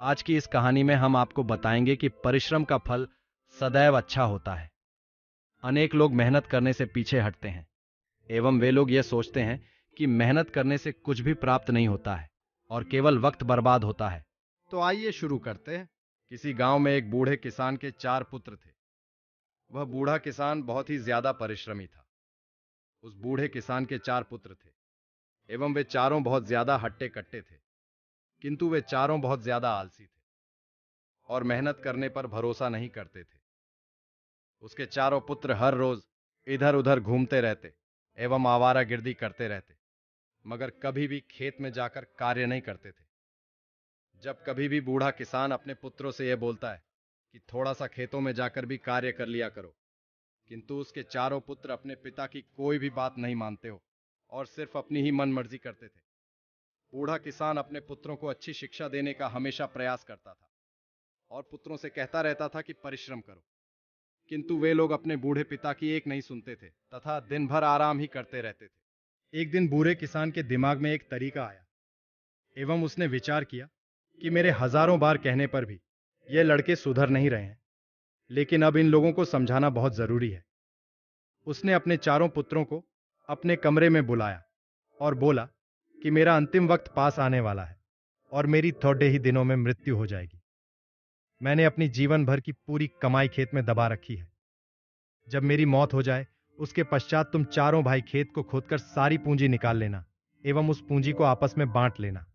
आज की इस कहानी में हम आपको बताएंगे कि परिश्रम का फल सदैव अच्छा होता है। अनेक लोग मेहनत करने से पीछे हटते हैं एवं वे लोग यह सोचते हैं कि मेहनत करने से कुछ भी प्राप्त नहीं होता है और केवल वक्त बर्बाद होता है। तो आइए शुरू करते हैं। किसी गांव में एक बूढ़े किसान के 4 पुत्र थे। वह बूढ़ा किसान बहुत ही ज्यादा परिश्रमी था। उस बूढ़े किसान के 4 पुत्र थे एवं वे चारों बहुत ज्यादा हट्टे कट्टे थे, किंतु वे चारों बहुत ज्यादा आलसी थे और मेहनत करने पर भरोसा नहीं करते थे। उसके चारों पुत्र हर रोज इधर उधर घूमते रहते एवं आवारागर्दी करते रहते, मगर कभी भी खेत में जाकर कार्य नहीं करते थे। जब कभी भी बूढ़ा किसान अपने पुत्रों से यह बोलता है कि थोड़ा सा खेतों में जाकर भी कार्य कर लिया करो, किंतु उसके चारों पुत्र अपने पिता की कोई भी बात नहीं मानते हो और सिर्फ अपनी ही मनमर्जी करते थे। बूढ़ा किसान अपने पुत्रों को अच्छी शिक्षा देने का हमेशा प्रयास करता था और पुत्रों से कहता रहता था कि परिश्रम करो, किंतु वे लोग अपने बूढ़े पिता की एक नहीं सुनते थे तथा दिन भर आराम ही करते रहते थे। एक दिन बूढ़े किसान के दिमाग में एक तरीका आया एवं उसने विचार किया कि मेरे हजारों बार कहने पर भी ये लड़के सुधर नहीं रहे हैं, लेकिन अब इन लोगों को समझाना बहुत जरूरी है। उसने अपने चारों पुत्रों को अपने कमरे में बुलाया और बोला कि मेरा अंतिम वक्त पास आने वाला है और मेरी थोड़े ही दिनों में मृत्यु हो जाएगी। मैंने अपनी जीवन भर की पूरी कमाई खेत में दबा रखी है। जब मेरी मौत हो जाए उसके पश्चात तुम चारों भाई खेत को खोदकर सारी पूंजी निकाल लेना एवं उस पूंजी को आपस में बांट लेना।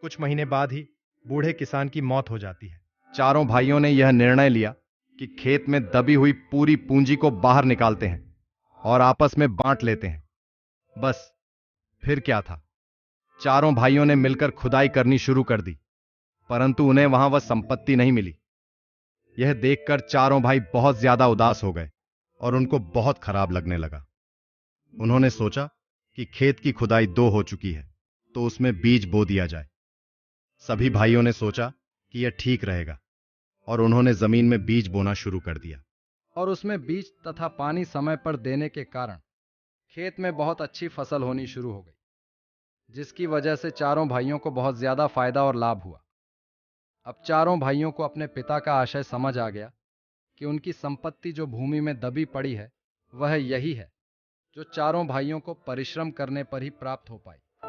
कुछ महीने बाद ही बूढ़े किसान की मौत हो जाती है। चारों भाइयों ने यह निर्णय लिया कि खेत में दबी हुई पूरी पूंजी को बाहर निकालते हैं और आपस में बांट लेते हैं। बस फिर क्या था, चारों भाइयों ने मिलकर खुदाई करनी शुरू कर दी, परंतु उन्हें वहां वह संपत्ति नहीं मिली। यह देखकर चारों भाई बहुत ज्यादा उदास हो गए और उनको बहुत खराब लगने लगा। उन्होंने सोचा कि खेत की खुदाई 2 हो चुकी है तो उसमें बीज बो दिया जाए। सभी भाइयों ने सोचा कि यह ठीक रहेगा और उन्होंने जमीन में बीज बोना शुरू कर दिया और उसमें बीज तथा पानी समय पर देने के कारण खेत में बहुत अच्छी फसल होनी शुरू हो गई, जिसकी वजह से चारों भाइयों को बहुत ज्यादा फायदा और लाभ हुआ। अब चारों भाइयों को अपने पिता का आशय समझ आ गया कि उनकी संपत्ति जो भूमि में दबी पड़ी है वह यही है जो चारों भाइयों को परिश्रम करने पर ही प्राप्त हो पाई।